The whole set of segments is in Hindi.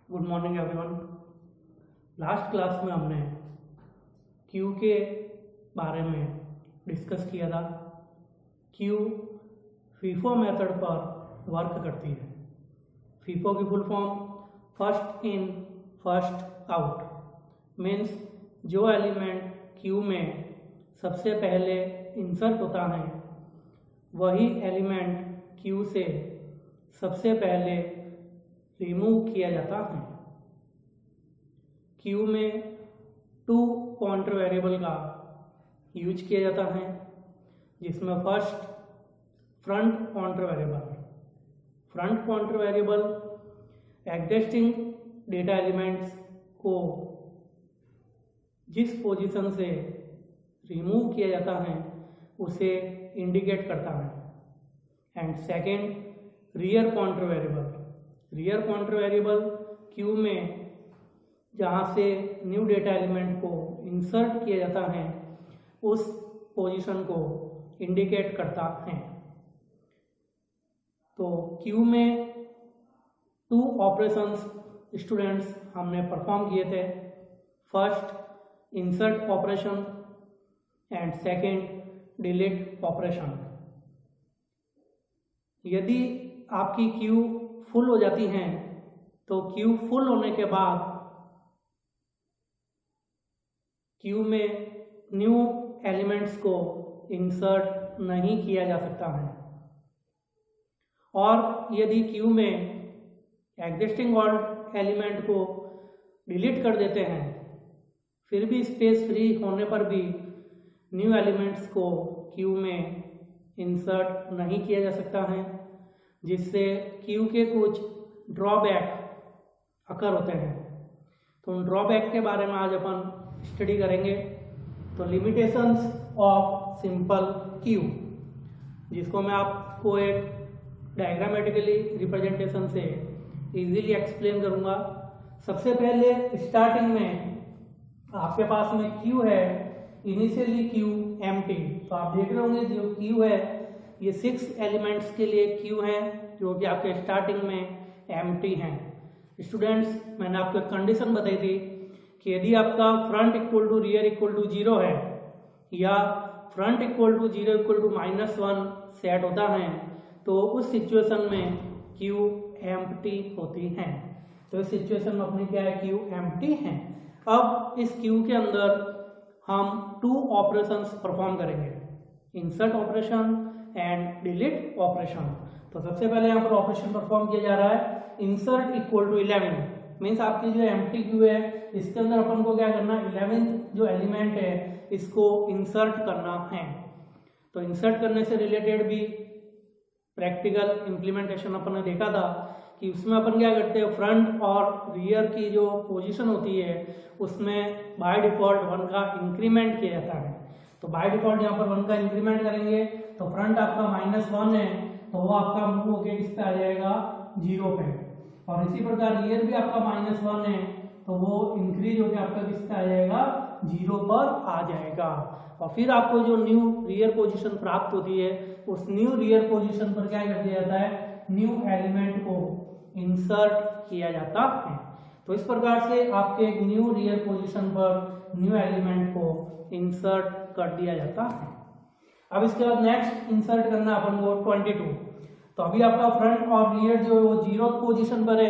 Good morning everyone. Last class में हमने क्यू के बारे में डिस्कस किया था। क्यू फीफो मेथड पर वर्क करती है। फीफो की full form first in first out means जो एलिमेंट क्यू में सबसे पहले इंसर्ट होता है वही एलिमेंट क्यू से सबसे पहले रिमूव किया जाता है। क्यू में 2 पॉइंटर वेरिएबल का यूज किया जाता है, जिसमें first front pointer variable existing data elements को जिस पोजीशन से रिमूव किया जाता है उसे इंडिकेट करता है। And second rear pointer variable Q में जहाँ से न्यू डेटा एलिमेंट को इंसर्ट किया जाता है उस पोजीशन को इंडिकेट करता है। तो क्यू में 2 ऑपरेशंस स्टूडेंट्स हमने परफॉर्म किए थे। First insert operation and second delete operation. यदि आपकी क्यू फुल हो जाती हैं तो क्यू फुल होने के बाद क्यू में न्यू एलिमेंट्स को इंसर्ट नहीं किया जा सकता है। और यदि क्यू में एग्जिस्टिंग एलिमेंट को डिलीट कर देते हैं फिर भी स्पेस फ्री होने पर भी न्यू एलिमेंट्स को क्यू में इंसर्ट नहीं किया जा सकता है, जिससे क्यू के कुछ ड्रॉबैक अकर होते हैं। तो उन ड्रॉबैक के बारे में आज अपन स्टडी करेंगे। तो लिमिटेशंस ऑफ सिंपल क्यू, जिसको मैं आपको एक डायग्रामेटिकली रिप्रेजेंटेशन से इजीली एक्सप्लेन करूंगा। सबसे पहले स्टार्टिंग में आपके पास में क्यू है, इनिशियली क्यू एम्प्टी। तो आप देख रहे होंगे जो क्यू है ये 6 एलिमेंट्स के लिए क्यू है जो कि आपके स्टार्टिंग में एम्प्टी हैं। स्टूडेंट्स, मैंने आपको कंडीशन बताई थी कि यदि आपका front equal to rear equal to 0 है या front equal to 0 equal to -1 set होता है तो उस सिचुएशन में क्यू एम्प्टी होती है। तो इस सिचुएशन में अपनी क्या है, क्यू एम्प्टी है। अब इस क्यू के अंदर हम 2 ऑपरेशंस परफॉर्म करेंगे, insert operation and delete operation. तो सबसे पहले यहाँ पर ऑपरेशन परफॉर्म किया जा रहा है इंसर्ट इक्वल टू 11 मीन्स आपकी जो एम्प्टी क्यू है इसके अंदर अपन को क्या करना है, 11th जो एलिमेंट है इसको इंसर्ट करना है। तो इंसर्ट करने से रिलेटेड भी प्रैक्टिकल इम्प्लीमेंटेशन अपन ने देखा था कि उसमें अपन क्या करते हैं, फ्रंट और रियर की जो पोजीशन होती है उसमें बाय डिफॉल्ट 1 का इंक्रीमेंट किया जाता है। तो बाय डिफॉल्ट यहाँ पर 1 का इंक्रीमेंट करेंगे तो फ्रंट आपका -1 है तो वो आपका मूव होके किस पे आ जाएगा, 0 पे। और इसी प्रकार रियर भी आपका -1 है तो वो इंक्रीज होके आपका किस पे आ जाएगा, 0 पर आ जाएगा। और फिर आपको जो न्यू रियर पोजीशन प्राप्त होती है उस न्यू रियर पोजीशन पर क्या कर दिया जाता है, न्यू एलिमेंट को इंसर्ट किया जाता है। तो इस प्रकार से आपके न्यू रियर पोजीशन पर न्यू एलिमेंट को इंसर्ट कर दिया जाता है। अब इसके बाद नेक्स्ट इंसर्ट करना अपन को 22। तो अभी आपका फ्रंट और रियर जो 0th पोजीशन पर है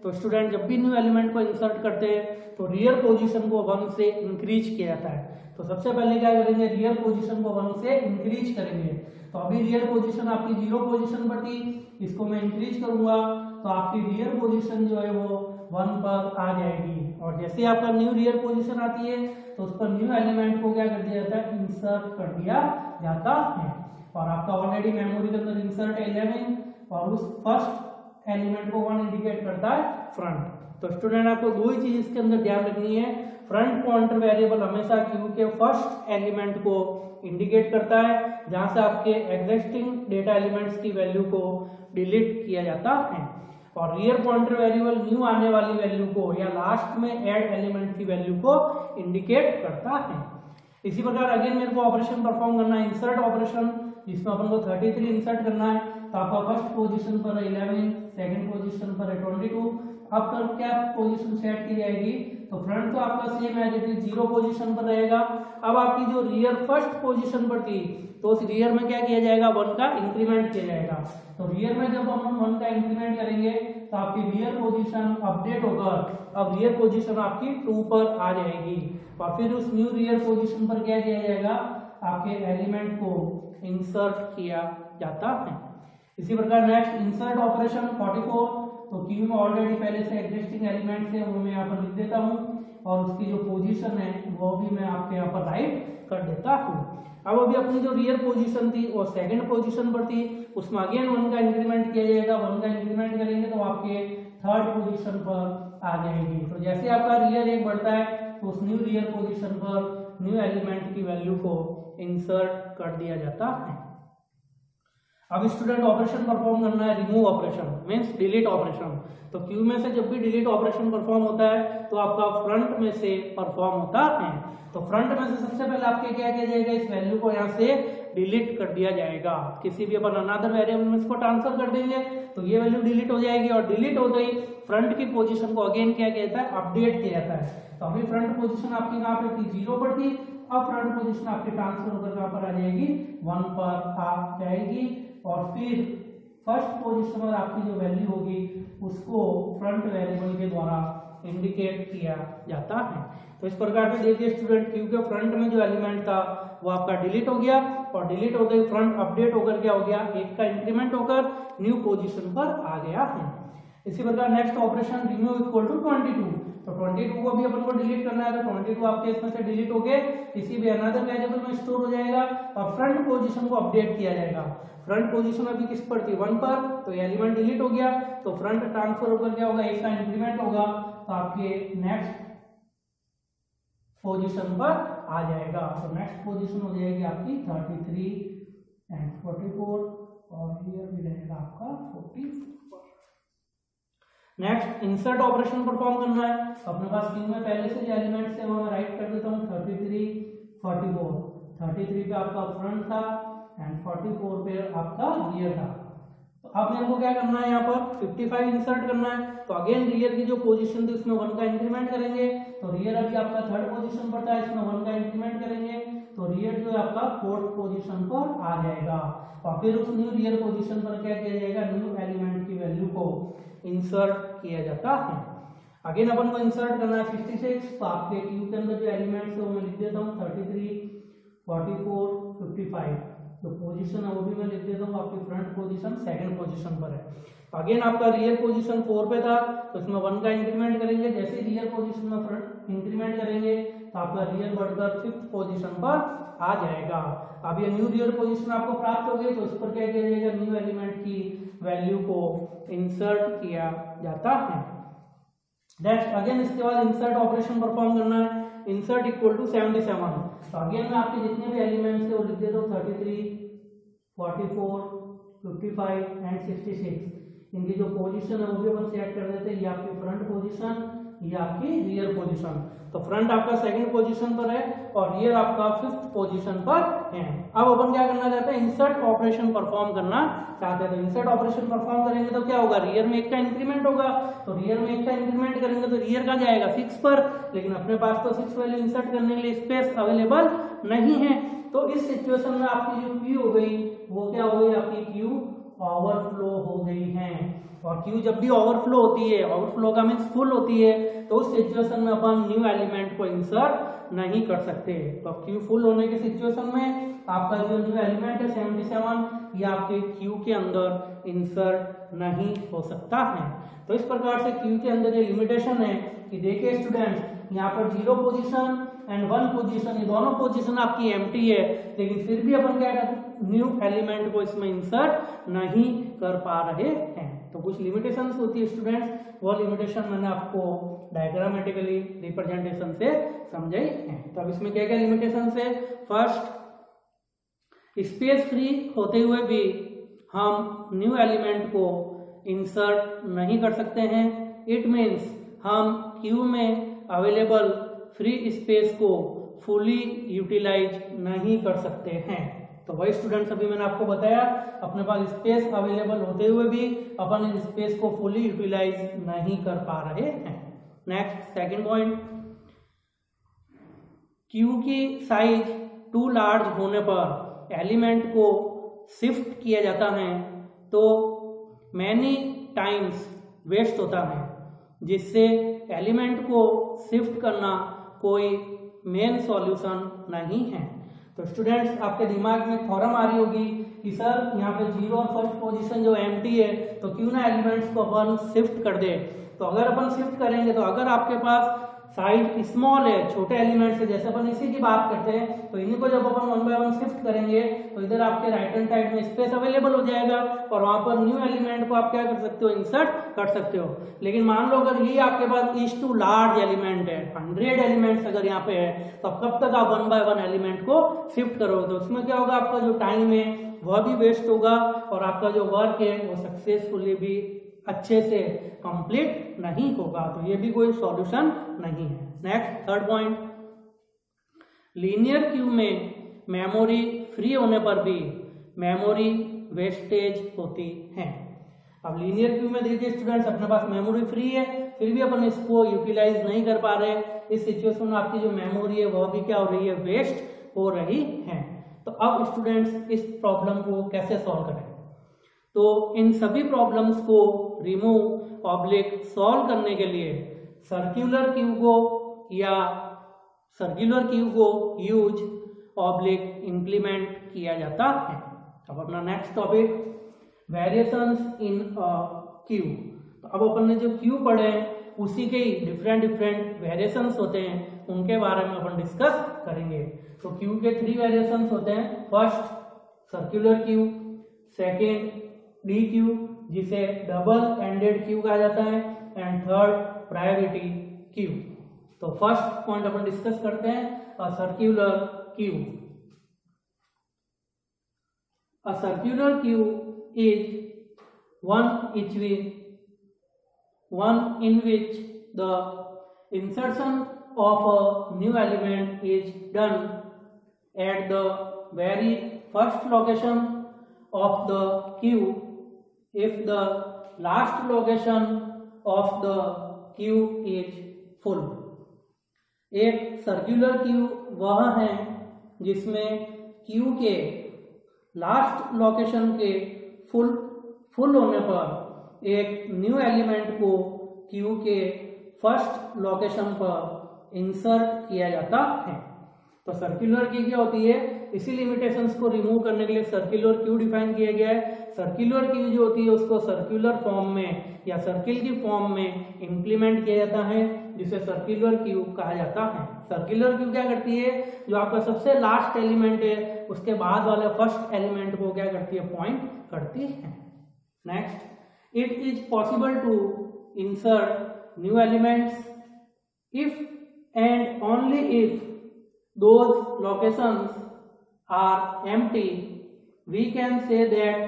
तो स्टूडेंट जब भी न्यू एलिमेंट को इंसर्ट करते हैं तो रियर पोजीशन को 1 से इंक्रीज किया जाता है। तो सबसे पहले क्या करेंगे, रियर पोजीशन को 1 से इंक्रीज करेंगे। तो अभी रियर पोजीशन आपकी 0 पोजीशन पर थी, इसको मैं इंक्रीज करूंगा तो आपकी रियर पोजीशन जो है वो 1 पर आ जाएगी। और जैसे आपका न्यू रियर पोजीशन आती है तो उस पर न्यू एलिमेंट को क्या कर दिया जाता है, इंसर्ट कर दिया जाता है। और आपका ऑलरेडी मेमोरी के अंदर इंसर्ट 11 और उस फर्स्ट एलिमेंट को 1 इंडिकेट करता है फ्रंट। तो स्टूडेंट आपको 2 ही चीज इसके अंदर ध्यान रखनी है, फ्रंट पॉइंटर वेरिएबल हमेशा क्यू के फर्स्ट एलिमेंट को इंडिकेट करता है जहां से आपके एग्जिस्टिंग डेटा एलिमेंट्स की वैल्यू को डिलीट किया जाता है। और रियर पॉइंटर वेरिएबल न्यू आने वाली वैल्यू को या लास्ट में ऐड एलिमेंट की वैल्यू को इंडिकेट करता है। इसी प्रकार अगेन मेरे को ऑपरेशन परफॉर्म करना है इंसर्ट ऑपरेशन, जिसमें अपन को 33 इंसर्ट करना है। तो आपका फर्स्ट पोजीशन पर 11, सेकंड पोजीशन पर 22 अब तक क्या पोजीशन सेट की जाएगी, तो फ्रंट तो आपका same as it is 0 position पर रहेगा। अब आपकी जो रियर फर्स्ट पोजीशन पर थी, तो उस रियर में क्या किया जाएगा, 1 का इंक्रीमेंट किया जाएगा। तो रियर में जब हम 1 का इंक्रीमेंट करेंगे तो आपकी रियर पोजीशन अपडेट होकर अब रियर पोजीशन आपकी 2 पर आ जाएगी, और फिर उस न्यू रियर पोजीशन पर क्या किया जाएगा, आपके एलिमेंट को इंसर्ट किया जाता है। इसी प्रकार नेक्स्ट इंसर्ट ऑपरेशन 44, तो क्यू में ऑलरेडी पहले से एग्जिस्टिंग एलिमेंट्स है वो मैं यहाँ पर लिख देता हूँ, और उसकी जो पोजीशन है वो भी मैं आपके यहाँ पर राइट कर देता हूँ। अब अभी अपनी जो रियर पोजीशन थी वो सेकंड पोजीशन पर थी, उसमें अगेन 1 का इंक्रीमेंट किया जाएगा। 1 का इंक्रीमेंट करेंगे तो आपके थर्ड पोजीशन पर आ जाएगी। तो जैसे आपका रियर एक बढ़ता है तो उस न्यू रियर पोजीशन पर न्यू एलिमेंट की वैल्यू को इंसर्ट कर दिया जाता है। अब स्टूडेंट ऑपरेशन परफॉर्म करना है, remove operation means delete operation. तो क्यू में से जब भी डिलीट ऑपरेशन परफॉर्म होता है तो आपका फ्रंट में से परफॉर्म होता है। तो फ्रंट में से सबसे पहले आपके क्या किया जाएगा, इस वैल्यू को यहाँ से डिलीट कर दिया जाएगा। किसी भी अपन अनदर वेरिएबल में इसको ट्रांसफर कर देंगे तो ये वैल्यू डिलीट हो जाएगी, और डिलीट हो गई फ्रंट की पोजीशन को अगेन क्या कहता है, अपडेट किया जाता है। तो अभी फ्रंट पोजीशन आपकी कहाँ पर थी, 0 पर थी, अब फ्रंट पोजीशन आपकी ट्रांसफर होकर कहाँ पर आ जाएगी, 1 पर आ जाएगी, और फिर फर्स्ट पोजीशन पर आपकी जो वैल्यू होगी उसको फ्रंट वेरिएबल के द्वारा इंडिकेट किया जाता है। तो इस प्रकार से देखिए स्टूडेंट, क्यू के फ्रंट में जो एलिमेंट था वो आपका डिलीट हो गया, और डिलीट हो गई फ्रंट अपडेट होकर क्या हो गया, 1 का इंक्रीमेंट होकर न्यू पोजीशन पर आ गया है। इसी प्रकार next operation remove equal to 22, तो 22 को भी अपन को डिलीट करना है, तो 22 आपके इसमें से डिलीट होके किसी भी अनदर वेरिएबल में स्टोर हो जाएगा, और फ्रंट पोजीशन को अपडेट किया जाएगा। फ्रंट पोजीशन अभी किस पर थी, 1 पर, तो ये एलिमेंट डिलीट हो गया, तो फ्रंट ट्रांसफर होकर क्या होगा, 1 का इंक्रीमेंट होगा, तो आपके नेक्स्ट पोजीशन पर आ जाएगा। तो नेक्स्ट पोजीशन हो जाएगी आपकी 33 एंड 44, और ये भी रहेगा आपका 44। नेक्स्ट इंसर्ट ऑपरेशन परफॉर्म करना है। अपने पास क्यू में पहले से जो एलिमेंट्स है वो मैं राइट कर देता हूँ, 33 44। 33 पे आपका फ्रंट था एंड 44 पे आपका रियर था। तो अब मेरे को क्या करना है, यहाँ पर 55 इंसर्ट करना है। तो अगेन रियर की जो पोजीशन थी उसमें 1 का इंक्रीमेंट करेंगे, तो रियर अभी आपका थर्ड पोजीशन पर था, इसमें 1 का इंक्रीमेंट करेंगे, तो रियर जो है आपका फोर्थ पोजीशन पर आ जाएगा, और फिर उस न्यू रियर पोजीशन पर क्या किया जाएगा, न्यू एलिमेंट की वैल्यू को इंसर्ट किया जाता है। अगेन अपन को इंसर्ट करना है 66, तो आपके क्यू के अंदर जो एलिमेंट्स है वो मैं लिख देता हूँ 33 44 55, तो पोजीशन है वो भी मैं लिख देता हूँ, आपकी फ्रंट पोजीशन सेकंड पोजीशन पर है। अगेन आपका रियर पोजीशन 4 पे था, तो इसमें 1 का इंक्रीमेंट करेंगे, जैसे ही रियर पोजीशन में फ्रंट इंक्रीमेंट करेंगे तो आपका रियर बढ़कर 5th पोजीशन पर आ जाएगा। अब ये न्यू रियर पोजीशन आपको प्राप्त हो गई, तो इस पर क्या किया जाएगा, न्यू एलिमेंट की वैल्यू को इंसर्ट किया जाता है। नेक्स्ट अगेन इसके बाद इंसर्ट ऑपरेशन परफॉर्म करना है, इंसर्ट इक्वल टू 77। तो अगेन मैं आपके जितने भी एलिमेंट्स है वो लिख देता हूँ 33 44 55 एंड 66। इनकी जो पोजीशन है वो भी अपन सेट कर देते हैं, ये आपकी फ्रंट पोजीशन, ये आपकी रियर पोजीशन। तो फ्रंट आपका सेकंड पोजीशन पर है और रियर आपका 5th पोजीशन पर है। अब अपन क्या करना चाहते हैं, इंसर्ट ऑपरेशन परफॉर्म करना चाहते हैं। तो इंसर्ट ऑपरेशन परफॉर्म करेंगे तो क्या होगा, रियर में 1 का इंक्रीमेंट होगा, तो रियर में 1 का इंक्रीमेंट करेंगे तो रियर का जाएगा 6 पर, लेकिन अपने पास तो 6 वैल्यू इंसर्ट करने के लिए स्पेस अवेलेबल नहीं है। तो इस सिचुएशन में आपकी जो क्यू हो गई वो क्या हो गई, आपकी क्यू ओवरफ्लो हो गई है। और क्यू जब भी ओवरफ्लो होती है, ओवरफ्लो का मीन्स फुल होती है, तो उस सिचुएशन में अपन न्यू एलिमेंट को इंसर्ट नहीं कर सकते। तो क्यू फुल होने के सिचुएशन में आपका जो एलिमेंट है 77, ये आपके क्यू के अंदर इंसर्ट नहीं हो सकता है। तो इस प्रकार से क्यू के अंदर ये लिमिटेशन है कि देखिए स्टूडेंट, यहाँ पर 0 पोजीशन एंड 1 पोजीशन, ये दोनों पोजीशन आपकी एम्प्टी है, लेकिन फिर भी अपन क्या करते हैं, न्यू एलिमेंट को इसमें इंसर्ट नहीं कर पा रहे हैं। तो कुछ लिमिटेशंस होती है स्टूडेंट्स, वो लिमिटेशन मैंने आपको डायग्रामेटिकली रिप्रेजेंटेशन से समझाई है। तो अब इसमें क्या क्या लिमिटेशंस है, फर्स्ट, स्पेस फ्री होते हुए भी हम न्यू एलिमेंट को इंसर्ट नहीं कर सकते हैं। इट मीन्स हम क्यू में अवेलेबल फ्री स्पेस को फुली यूटिलाइज नहीं कर सकते हैं। तो वही स्टूडेंट्स अभी मैंने आपको बताया, अपने पास स्पेस अवेलेबल होते हुए भी अपन इस स्पेस को फुली यूटिलाइज नहीं कर पा रहे हैं। नेक्स्ट सेकंड पॉइंट, क्यू की साइज टू लार्ज होने पर एलिमेंट को शिफ्ट किया जाता है तो मैनी टाइम्स वेस्ट होता है, जिससे एलिमेंट को शिफ्ट करना कोई मेन सॉल्यूशन नहीं है। तो स्टूडेंट्स आपके दिमाग में थ्योरम आ रही होगी कि सर यहाँ पे 0 और फर्स्ट पोजीशन जो एम्प्टी है तो क्यों ना एलिमेंट्स को अपन शिफ्ट कर दे। तो अगर अपन शिफ्ट करेंगे तो अगर आपके पास साइज स्मॉल है, छोटे एलिमेंट्स है, जैसे अपन इसी की बात करते हैं, तो इन्हीं को जब अपन 1 बाय 1 शिफ्ट करेंगे तो इधर आपके राइट हैंड साइड में स्पेस अवेलेबल हो जाएगा और वहां पर न्यू एलिमेंट को आप क्या कर सकते हो, इंसर्ट कर सकते हो। लेकिन मान लो अगर ये आपके पास इज टू लार्ज एलिमेंट है, 100 एलिमेंट्स अगर यहाँ पे है, तो कब तक आप 1 बाय 1 एलिमेंट को शिफ्ट करोगे, तो उसमें क्या होगा, आपका जो टाइम है वह भी वेस्ट होगा और आपका जो वर्क है वो सक्सेसफुली भी अच्छे से कंप्लीट नहीं होगा। तो ये भी कोई सॉल्यूशन नहीं है। Next third point, linear Q में मेमोरी फ्री होने पर भी मेमोरी वेस्टेज होती है। अब लीनियर क्यू में देखिए स्टूडेंट्स, अपने पास मेमोरी फ्री है फिर भी अपन इसको यूटिलाइज नहीं कर पा रहे। इस सिचुएशन में आपकी जो मेमोरी है वह भी क्या हो रही है, वेस्ट हो रही है। तो अब स्टूडेंट्स इस प्रॉब्लम को कैसे सॉल्व करें, तो इन सभी प्रॉब्लम्स को रिमूव ऑब्लिक सॉल्व करने के लिए सर्कुलर क्यू को यूज ऑब्लिक इंप्लीमेंट किया जाता है। अब अपना next topic, variations in Q. तो अब अपन ने जो क्यू पढ़े हैं उसी के ही डिफरेंट वेरिएशंस होते हैं, उनके बारे में अपन डिस्कस करेंगे। तो क्यू के 3 वेरिएशंस होते हैं। First circular queue, second D Q जिसे डबल एंडेड क्यू कहा जाता है, एंड थर्ड प्रायोरिटी क्यू। तो फर्स्ट पॉइंट अपन डिस्कस करते हैं, a circular queue. A circular queue is one in which the insertion of a new element is done at the very first location of the queue if the last location of the queue is full। एक सर्कुलर क्यू वह है जिसमें क्यू के लास्ट लोकेशन के फुल होने पर एक न्यू एलिमेंट को क्यू के फर्स्ट लोकेशन पर इंसर्ट किया जाता है। तो सर्कुलर की क्या होती है, इसी लिमिटेशंस को रिमूव करने के लिए सर्कुलर क्यू डिफाइन किया गया है। सर्कुलर क्यू जो होती है उसको सर्कुलर फॉर्म में या सर्किल की फॉर्म में इंप्लीमेंट किया जाता है, जिसे सर्कुलर क्यू कहा जाता है। सर्कुलर क्यू क्या करती है, जो आपका सबसे लास्ट एलिमेंट है उसके बाद वाले फर्स्ट एलिमेंट को क्या करती है, पॉइंट करती है। Next, it is possible to insert new elements if and only if those locations are empty. We can say that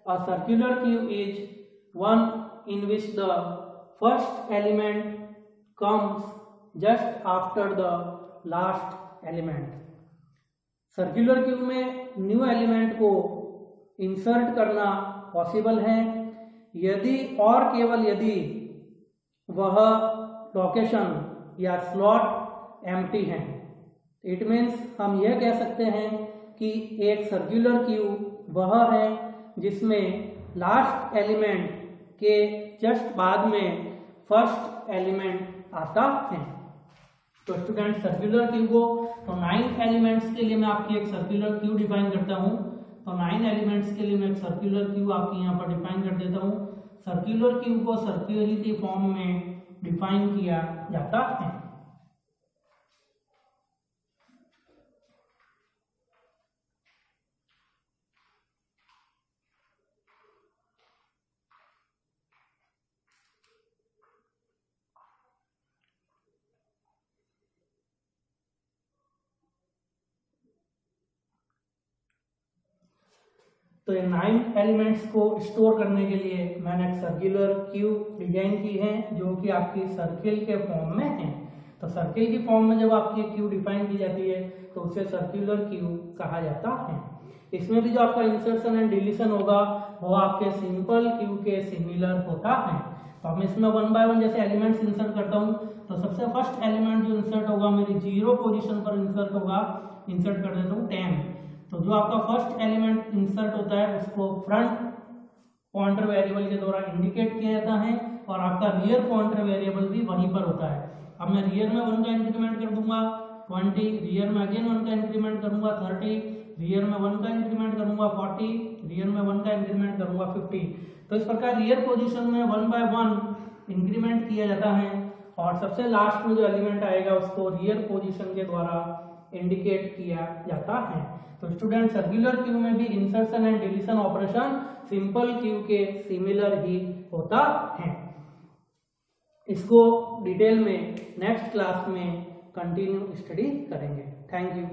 a circular queue is one in which the first element comes just after the last element। Circular queue में न्यू एलिमेंट को इंसर्ट करना पॉसिबल है यदि और केवल यदि वह लोकेशन या स्लॉट एम्प्टी है। इट मीन्स हम यह कह सकते हैं कि एक सर्कुलर क्यू वह है जिसमें लास्ट एलिमेंट के जस्ट बाद में फर्स्ट एलिमेंट आता है। तो स्टूडेंट सर्कुलर क्यू को तो 9 एलिमेंट्स के लिए मैं आपकी एक सर्कुलर क्यू डिफाइन करता हूं। तो 9 एलिमेंट्स के लिए मैं एक सर्कुलर क्यू आपकी यहाँ पर डिफाइन कर देता हूँ। सर्कुलर क्यू को सर्कुलरिटी फॉर्म में डिफाइन किया जाता है। तो ये 9 एलिमेंट्स को स्टोर करने के लिए मैंने एक सर्कुलर क्यू डिजाइन की है जो कि आपकी सर्किल के फॉर्म में है। तो सर्किल की फॉर्म में जब आपकी क्यू डिफाइन की जाती है तो उसे सर्कुलर क्यू कहा जाता है। इसमें भी जो आपका इंसर्शन एंड डिलीशन होगा वो आपके सिंपल क्यू के सिमिलर होता है। तो अब मैं इसमें वन बाय वन जैसे एलिमेंट्स इंसर्ट करता हूँ, तो सबसे फर्स्ट एलिमेंट जो इंसर्ट होगा मेरी 0 पोजीशन पर इंसर्ट होगा, इंसर्ट कर देता हूँ 10। तो जो आपका फर्स्ट एलिमेंट इंसर्ट होता है उसको फ्रंट पॉइंटर वेरिएबल के द्वारा इंडिकेट किया जाता है और आपका रियर पॉइंटर वेरिएबल भी वहीं पर होता है। अब मैं रियर में 1 का इंक्रीमेंट कर दूंगा 20, रियर में अगेन 1 का इंक्रीमेंट करूंगा 30, रियर में 1 का इंक्रीमेंट करूंगा 40, रियर में 1 का इंक्रीमेंट करूंगा 50। तो इस प्रकार रियर पोजीशन में 1 बाय 1 इंक्रीमेंट किया जाता है और सबसे लास्ट में जो एलिमेंट आएगा उसको रियर पोजीशन के द्वारा इंडिकेट किया जाता है। तो स्टूडेंट सर्कुलर क्यू में भी insertion and deletion operation simple Q के सिमिलर ही होता है। इसको डिटेल में नेक्स्ट क्लास में कंटिन्यू स्टडी करेंगे। Thank you.